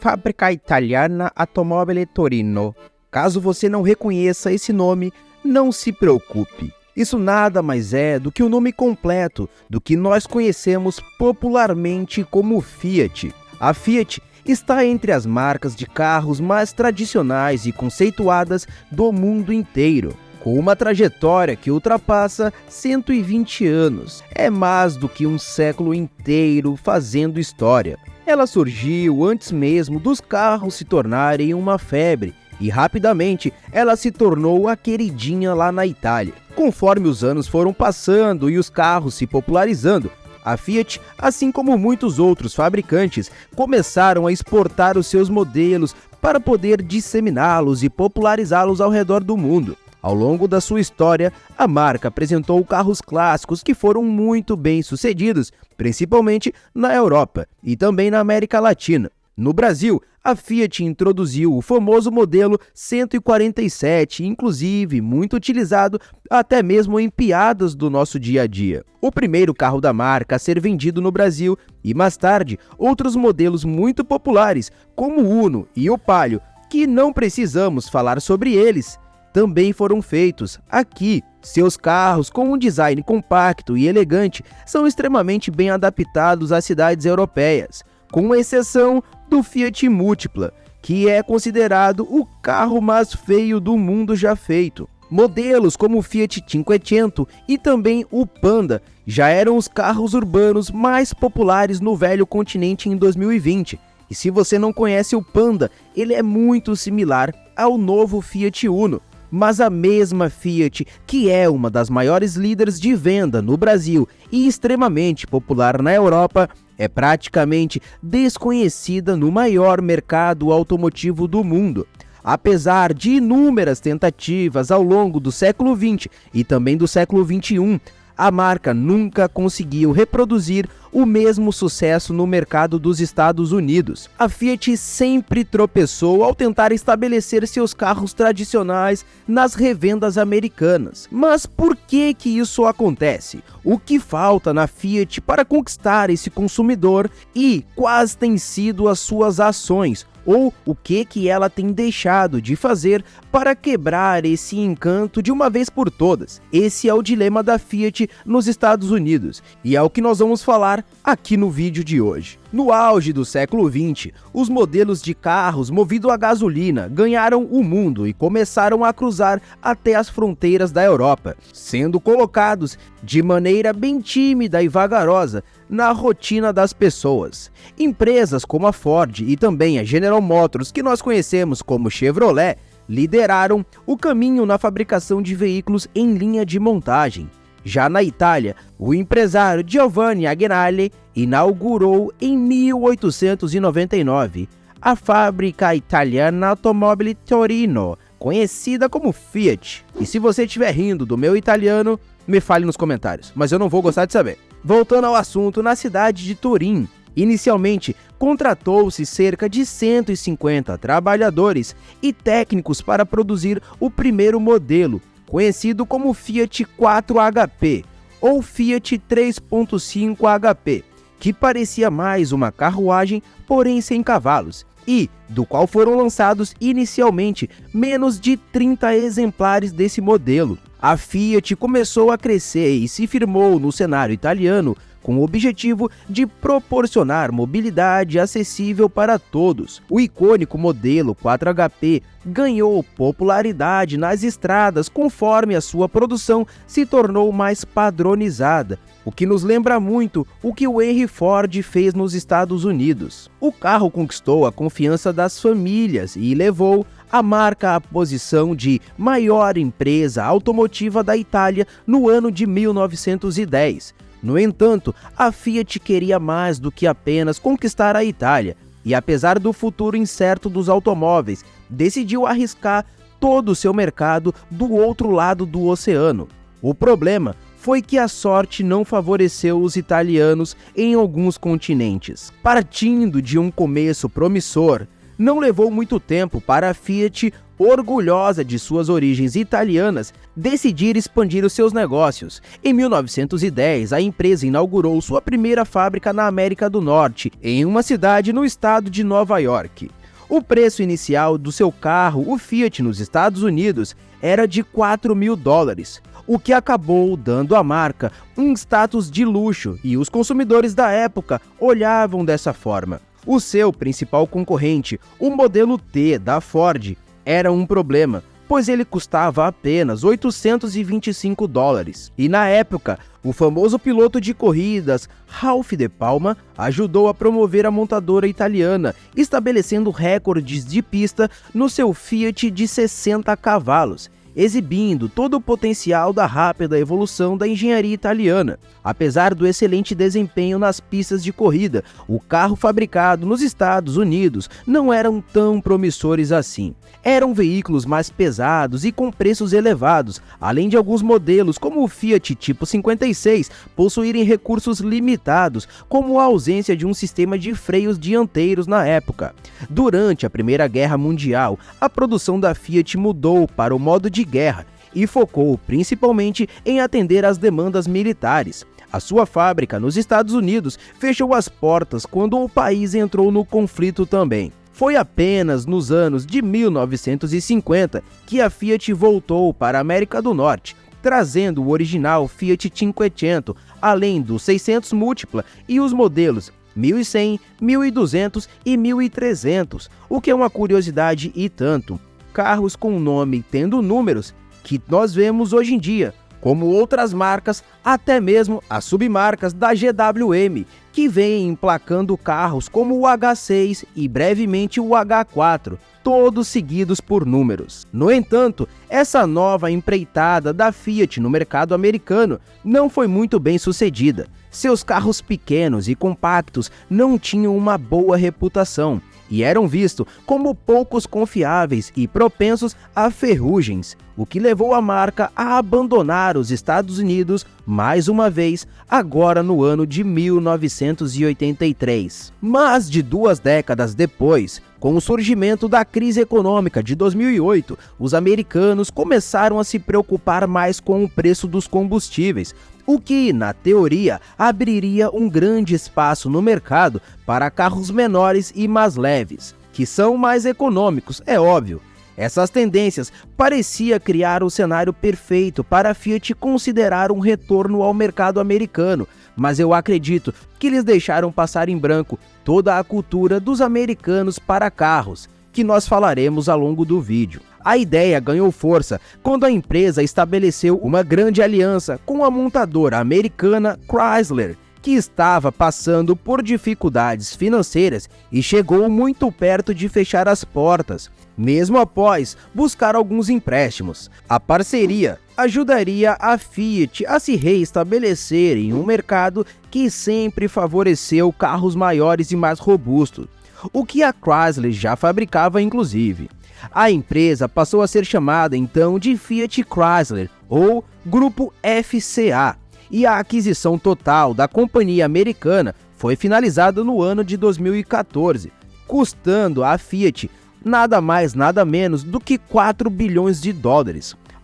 Fábrica Italiana Automobile Torino. Caso você não reconheça esse nome, não se preocupe. Isso nada mais é do que o nome completo do que nós conhecemos popularmente como Fiat. A Fiat está entre as marcas de carros mais tradicionais e conceituadas do mundo inteiro, com uma trajetória que ultrapassa 120 anos. É mais do que um século inteiro fazendo história. Ela surgiu antes mesmo dos carros se tornarem uma febre, e rapidamente ela se tornou a queridinha lá na Itália. Conforme os anos foram passando e os carros se popularizando, a Fiat, assim como muitos outros fabricantes, começaram a exportar os seus modelos para poder disseminá-los e popularizá-los ao redor do mundo. Ao longo da sua história, a marca apresentou carros clássicos que foram muito bem sucedidos, principalmente na Europa e também na América Latina. No Brasil, a Fiat introduziu o famoso modelo 147, inclusive muito utilizado até mesmo em piadas do nosso dia a dia. O primeiro carro da marca a ser vendido no Brasil e mais tarde outros modelos muito populares como o Uno e o Palio, que não precisamos falar sobre eles, também foram feitos aqui. Seus carros, com um design compacto e elegante, são extremamente bem adaptados às cidades europeias, com exceção do Fiat Multipla, que é considerado o carro mais feio do mundo já feito. Modelos como o Fiat Cinquecento e também o Panda já eram os carros urbanos mais populares no velho continente em 2020. E se você não conhece o Panda, ele é muito similar ao novo Fiat Uno. Mas a mesma Fiat, que é uma das maiores líderes de venda no Brasil e extremamente popular na Europa, é praticamente desconhecida no maior mercado automotivo do mundo. Apesar de inúmeras tentativas ao longo do século XX e também do século XXI, a marca nunca conseguiu reproduzir o mesmo sucesso no mercado dos Estados Unidos. A Fiat sempre tropeçou ao tentar estabelecer seus carros tradicionais nas revendas americanas. Mas por que isso acontece? O que falta na Fiat para conquistar esse consumidor e quais têm sido as suas ações? Ou o que ela tem deixado de fazer para quebrar esse encanto de uma vez por todas? Esse é o dilema da Fiat nos Estados Unidos e é o que nós vamos falar aqui no vídeo de hoje. No auge do século XX, os modelos de carros movidos a gasolina ganharam o mundo e começaram a cruzar até as fronteiras da Europa, sendo colocados de maneira bem tímida e vagarosa na rotina das pessoas. Empresas como a Ford e também a General Motors, que nós conhecemos como Chevrolet, lideraram o caminho na fabricação de veículos em linha de montagem. Já na Itália, o empresário Giovanni Agnelli inaugurou em 1899 a Fábrica Italiana Automobile Torino, conhecida como Fiat. E se você estiver rindo do meu italiano, me fale nos comentários, mas eu não vou gostar de saber. Voltando ao assunto, na cidade de Turim, inicialmente contratou-se cerca de 150 trabalhadores e técnicos para produzir o primeiro modelo, conhecido como Fiat 4HP ou Fiat 3.5 HP, que parecia mais uma carruagem, porém sem cavalos, e do qual foram lançados inicialmente menos de 30 exemplares desse modelo. A Fiat começou a crescer e se firmou no cenário italiano com o objetivo de proporcionar mobilidade acessível para todos. O icônico modelo 4HP ganhou popularidade nas estradas conforme a sua produção se tornou mais padronizada, o que nos lembra muito o que o Henry Ford fez nos Estados Unidos. O carro conquistou a confiança das famílias e levou a marca à posição de maior empresa automotiva da Itália no ano de 1910. No entanto, a Fiat queria mais do que apenas conquistar a Itália e, apesar do futuro incerto dos automóveis, decidiu arriscar todo o seu mercado do outro lado do oceano. O problema foi que a sorte não favoreceu os italianos em alguns continentes. Partindo de um começo promissor, Não levou muito tempo para a Fiat, orgulhosa de suas origens italianas, decidir expandir os seus negócios. Em 1910, a empresa inaugurou sua primeira fábrica na América do Norte, em uma cidade no estado de Nova York. O preço inicial do seu carro, o Fiat, nos Estados Unidos, era de $4.000, o que acabou dando à marca um status de luxo, e os consumidores da época olhavam dessa forma. O seu principal concorrente, o modelo T da Ford, era um problema, pois ele custava apenas $825. E na época, o famoso piloto de corridas Ralph De Palma ajudou a promover a montadora italiana, estabelecendo recordes de pista no seu Fiat de 60 cavalos, exibindo todo o potencial da rápida evolução da engenharia italiana. Apesar do excelente desempenho nas pistas de corrida, o carro fabricado nos Estados Unidos não eram tão promissores assim. Eram veículos mais pesados e com preços elevados, além de alguns modelos, como o Fiat Tipo 56, possuírem recursos limitados, como a ausência de um sistema de freios dianteiros na época. Durante a Primeira Guerra Mundial, a produção da Fiat mudou para o modo de guerra e focou principalmente em atender às demandas militares. A sua fábrica nos Estados Unidos fechou as portas quando o país entrou no conflito também. Foi apenas nos anos de 1950 que a Fiat voltou para a América do Norte, trazendo o original Fiat Cinquecento, além do 600 Multipla e os modelos 1100, 1200 e 1300, o que é uma curiosidade e tanto. Carros com nome tendo números que nós vemos hoje em dia, como outras marcas, até mesmo as submarcas da GWM, que vêm emplacando carros como o H6 e brevemente o H4, todos seguidos por números. No entanto, essa nova empreitada da Fiat no mercado americano não foi muito bem sucedida. Seus carros pequenos e compactos não tinham uma boa reputação e eram vistos como poucos confiáveis e propensos a ferrugens, o que levou a marca a abandonar os Estados Unidos mais uma vez, agora no ano de 1983. Mas de 2 décadas depois, com o surgimento da crise econômica de 2008, os americanos começaram a se preocupar mais com o preço dos combustíveis, o que, na teoria, abriria um grande espaço no mercado para carros menores e mais leves, que são mais econômicos, é óbvio. Essas tendências pareciam criar o cenário perfeito para a Fiat considerar um retorno ao mercado americano, mas eu acredito que eles deixaram passar em branco toda a cultura dos americanos para carros, que nós falaremos ao longo do vídeo. A ideia ganhou força quando a empresa estabeleceu uma grande aliança com a montadora americana Chrysler, que estava passando por dificuldades financeiras e chegou muito perto de fechar as portas, mesmo após buscar alguns empréstimos. A parceria ajudaria a Fiat a se reestabelecer em um mercado que sempre favoreceu carros maiores e mais robustos, o que a Chrysler já fabricava inclusive. A empresa passou a ser chamada então de Fiat Chrysler, ou Grupo FCA, e a aquisição total da companhia americana foi finalizada no ano de 2014, custando à Fiat nada mais nada menos do que $4 bilhões.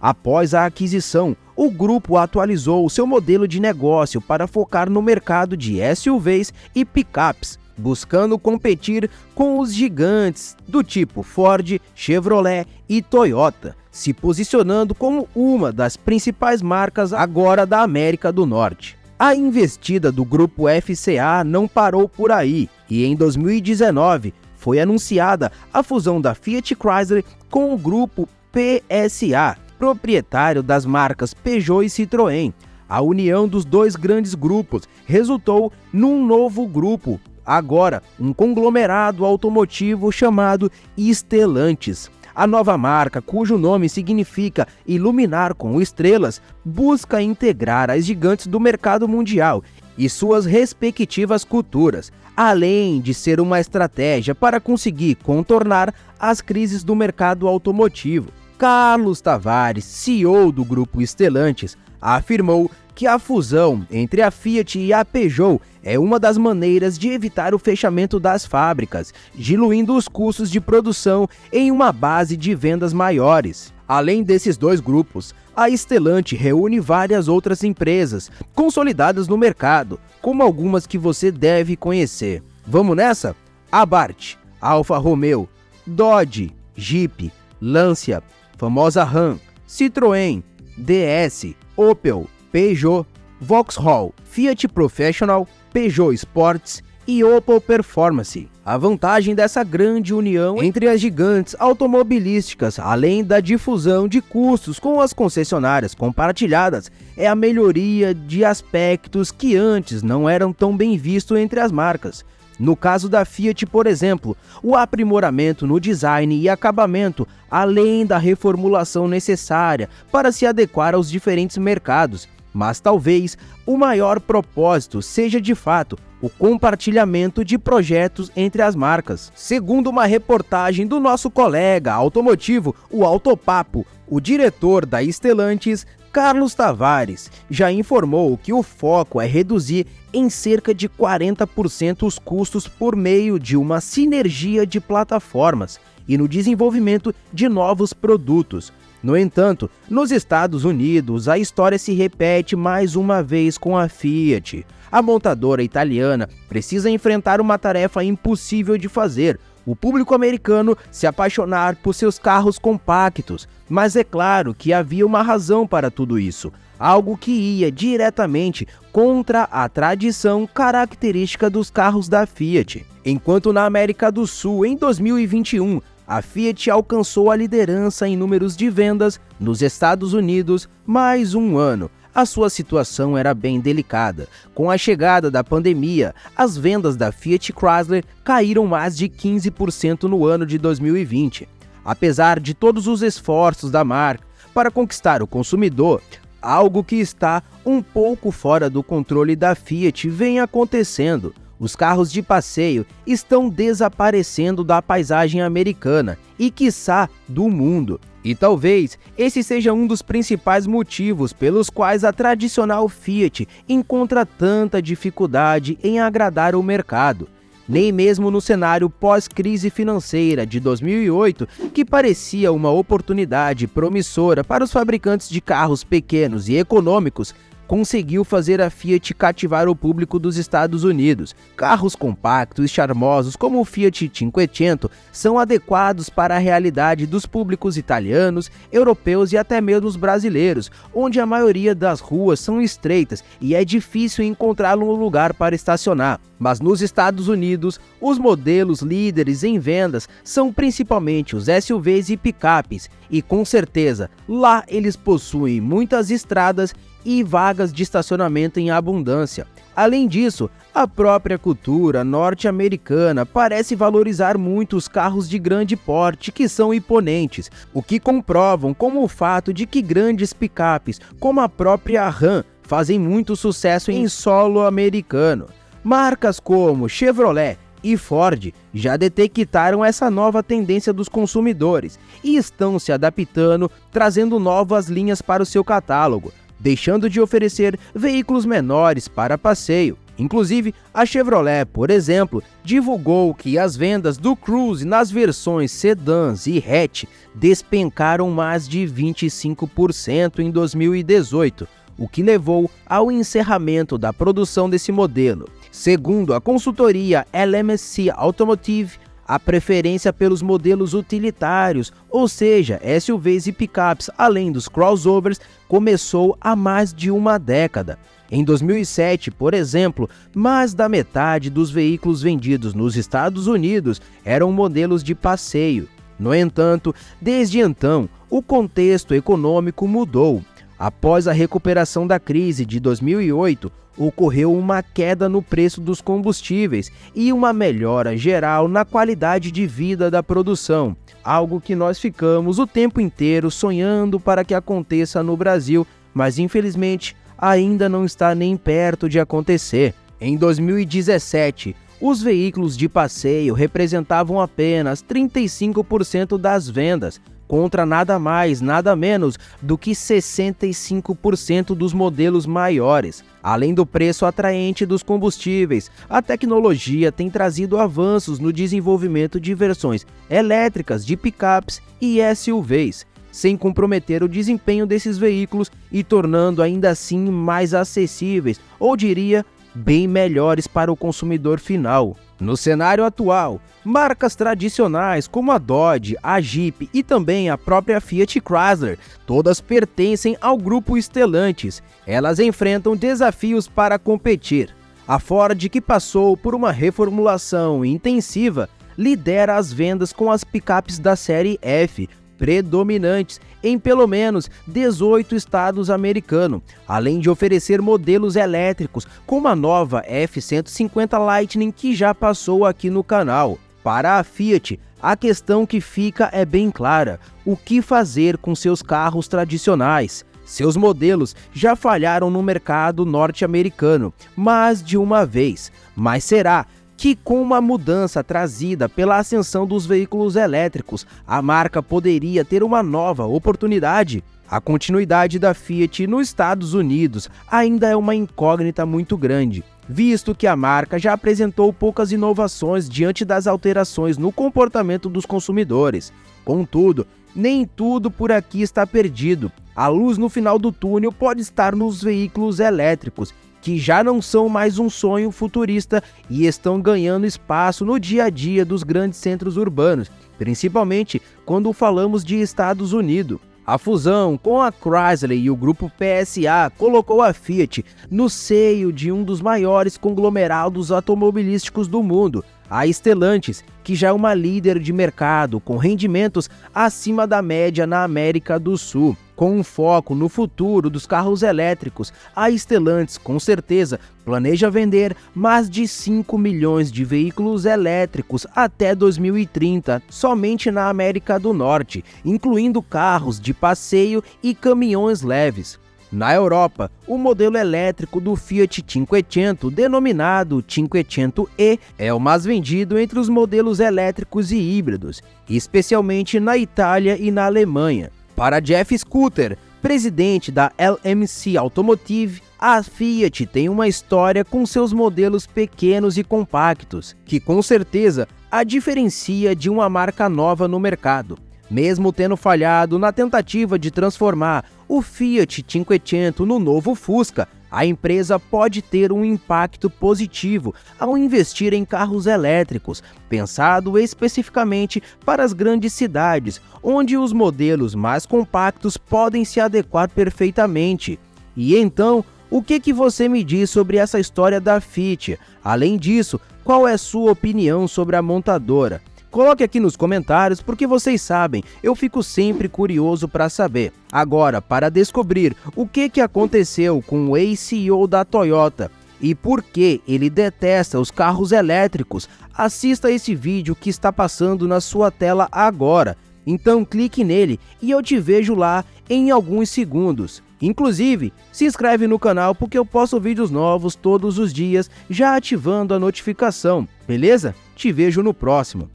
Após a aquisição, o grupo atualizou seu modelo de negócio para focar no mercado de SUVs e picapes, buscando competir com os gigantes do tipo Ford, Chevrolet e Toyota, se posicionando como uma das principais marcas agora da América do Norte. A investida do grupo FCA não parou por aí e em 2019 foi anunciada a fusão da Fiat Chrysler com o grupo PSA, proprietário das marcas Peugeot e Citroën. A união dos dois grandes grupos resultou num novo grupo, agora um conglomerado automotivo chamado Stellantis. A nova marca, cujo nome significa iluminar com estrelas, busca integrar as gigantes do mercado mundial e suas respectivas culturas, além de ser uma estratégia para conseguir contornar as crises do mercado automotivo. Carlos Tavares, CEO do grupo Stellantis, afirmou que a fusão entre a Fiat e a Peugeot é uma das maneiras de evitar o fechamento das fábricas, diluindo os custos de produção em uma base de vendas maiores. Além desses dois grupos, a Stellantis reúne várias outras empresas consolidadas no mercado, como algumas que você deve conhecer. Vamos nessa? Abarth, Alfa Romeo, Dodge, Jeep, Lancia, famosa Ram, Citroën, DS, Opel, Peugeot, Vauxhall, Fiat Professional, Peugeot Sports e Opel Performance. A vantagem dessa grande união entre as gigantes automobilísticas, além da difusão de custos com as concessionárias compartilhadas, é a melhoria de aspectos que antes não eram tão bem vistos entre as marcas. No caso da Fiat, por exemplo, o aprimoramento no design e acabamento, além da reformulação necessária para se adequar aos diferentes mercados. Mas talvez o maior propósito seja de fato o compartilhamento de projetos entre as marcas. Segundo uma reportagem do nosso colega automotivo, o Autopapo, o diretor da Stellantis, Carlos Tavares, já informou que o foco é reduzir em cerca de 40% os custos por meio de uma sinergia de plataformas e no desenvolvimento de novos produtos. No entanto, nos Estados Unidos, a história se repete mais uma vez com a Fiat. A montadora italiana precisa enfrentar uma tarefa impossível de fazer: o público americano se apaixonar por seus carros compactos. Mas é claro que havia uma razão para tudo isso, algo que ia diretamente contra a tradição característica dos carros da Fiat. Enquanto na América do Sul, em 2021, a Fiat alcançou a liderança em números de vendas, nos Estados Unidos, mais um ano, a sua situação era bem delicada. Com a chegada da pandemia, as vendas da Fiat Chrysler caíram mais de 15% no ano de 2020. Apesar de todos os esforços da marca para conquistar o consumidor, algo que está um pouco fora do controle da Fiat vem acontecendo. Os carros de passeio estão desaparecendo da paisagem americana e, quiçá, do mundo. E talvez esse seja um dos principais motivos pelos quais a tradicional Fiat encontra tanta dificuldade em agradar o mercado. Nem mesmo no cenário pós-crise financeira de 2008, que parecia uma oportunidade promissora para os fabricantes de carros pequenos e econômicos, conseguiu fazer a Fiat cativar o público dos Estados Unidos. Carros compactos e charmosos como o Fiat Cinquecento são adequados para a realidade dos públicos italianos, europeus e até mesmo os brasileiros, onde a maioria das ruas são estreitas e é difícil encontrá-lo um lugar para estacionar. Mas nos Estados Unidos, os modelos líderes em vendas são principalmente os SUVs e picapes, e com certeza lá eles possuem muitas estradas e vagas de estacionamento em abundância. Além disso, a própria cultura norte-americana parece valorizar muito os carros de grande porte que são imponentes, o que comprovam como o fato de que grandes picapes, como a própria Ram, fazem muito sucesso em solo americano. Marcas como Chevrolet e Ford já detectaram essa nova tendência dos consumidores e estão se adaptando, trazendo novas linhas para o seu catálogo, deixando de oferecer veículos menores para passeio. Inclusive, a Chevrolet, por exemplo, divulgou que as vendas do Cruze nas versões sedãs e hatch despencaram mais de 25% em 2018, o que levou ao encerramento da produção desse modelo. Segundo a consultoria LMC Automotive, a preferência pelos modelos utilitários, ou seja, SUVs e picapes, além dos crossovers, começou há mais de uma década. Em 2007, por exemplo, mais da metade dos veículos vendidos nos Estados Unidos eram modelos de passeio. No entanto, desde então, o contexto econômico mudou. Após a recuperação da crise de 2008, ocorreu uma queda no preço dos combustíveis e uma melhora geral na qualidade de vida da produção, algo que nós ficamos o tempo inteiro sonhando para que aconteça no Brasil, mas infelizmente ainda não está nem perto de acontecer. Em 2017, os veículos de passeio representavam apenas 35% das vendas, contra nada mais, nada menos do que 65% dos modelos maiores. Além do preço atraente dos combustíveis, a tecnologia tem trazido avanços no desenvolvimento de versões elétricas de picapes e SUVs, sem comprometer o desempenho desses veículos e tornando ainda assim mais acessíveis, ou diria, bem melhores para o consumidor final. No cenário atual, marcas tradicionais como a Dodge, a Jeep e também a própria Fiat Chrysler, todas pertencem ao grupo Stellantis. Elas enfrentam desafios para competir. A Ford, que passou por uma reformulação intensiva, lidera as vendas com as picapes da série F, predominantes em pelo menos 18 estados americanos, além de oferecer modelos elétricos como a nova F-150 Lightning que já passou aqui no canal. Para a Fiat, a questão que fica é bem clara: o que fazer com seus carros tradicionais? Seus modelos já falharam no mercado norte-americano mais de uma vez, mas será que com uma mudança trazida pela ascensão dos veículos elétricos, a marca poderia ter uma nova oportunidade? A continuidade da Fiat nos Estados Unidos ainda é uma incógnita muito grande, visto que a marca já apresentou poucas inovações diante das alterações no comportamento dos consumidores. Contudo, nem tudo por aqui está perdido. A luz no final do túnel pode estar nos veículos elétricos, que já não são mais um sonho futurista e estão ganhando espaço no dia a dia dos grandes centros urbanos, principalmente quando falamos de Estados Unidos. A fusão com a Chrysler e o grupo PSA colocou a Fiat no seio de um dos maiores conglomerados automobilísticos do mundo, a Stellantis, que já é uma líder de mercado com rendimentos acima da média na América do Sul. Com um foco no futuro dos carros elétricos, a Stellantis, com certeza, planeja vender mais de 5 milhões de veículos elétricos até 2030, somente na América do Norte, incluindo carros de passeio e caminhões leves. Na Europa, o modelo elétrico do Fiat Cinquecento, denominado Cinquecento E, é o mais vendido entre os modelos elétricos e híbridos, especialmente na Itália e na Alemanha. Para Jeff Scooter, presidente da LMC Automotive, a Fiat tem uma história com seus modelos pequenos e compactos, que com certeza a diferencia de uma marca nova no mercado. Mesmo tendo falhado na tentativa de transformar o Fiat Cinquecento no novo Fusca, a empresa pode ter um impacto positivo ao investir em carros elétricos, pensado especificamente para as grandes cidades, onde os modelos mais compactos podem se adequar perfeitamente. E então, o que você me diz sobre essa história da Fiat? Além disso, qual é a sua opinião sobre a montadora? Coloque aqui nos comentários, porque vocês sabem, eu fico sempre curioso para saber. Agora, para descobrir o que aconteceu com o ex-CEO da Toyota e por que ele detesta os carros elétricos, assista esse vídeo que está passando na sua tela agora. Então clique nele e eu te vejo lá em alguns segundos. Inclusive, se inscreve no canal porque eu posto vídeos novos todos os dias, já ativando a notificação, beleza? Te vejo no próximo.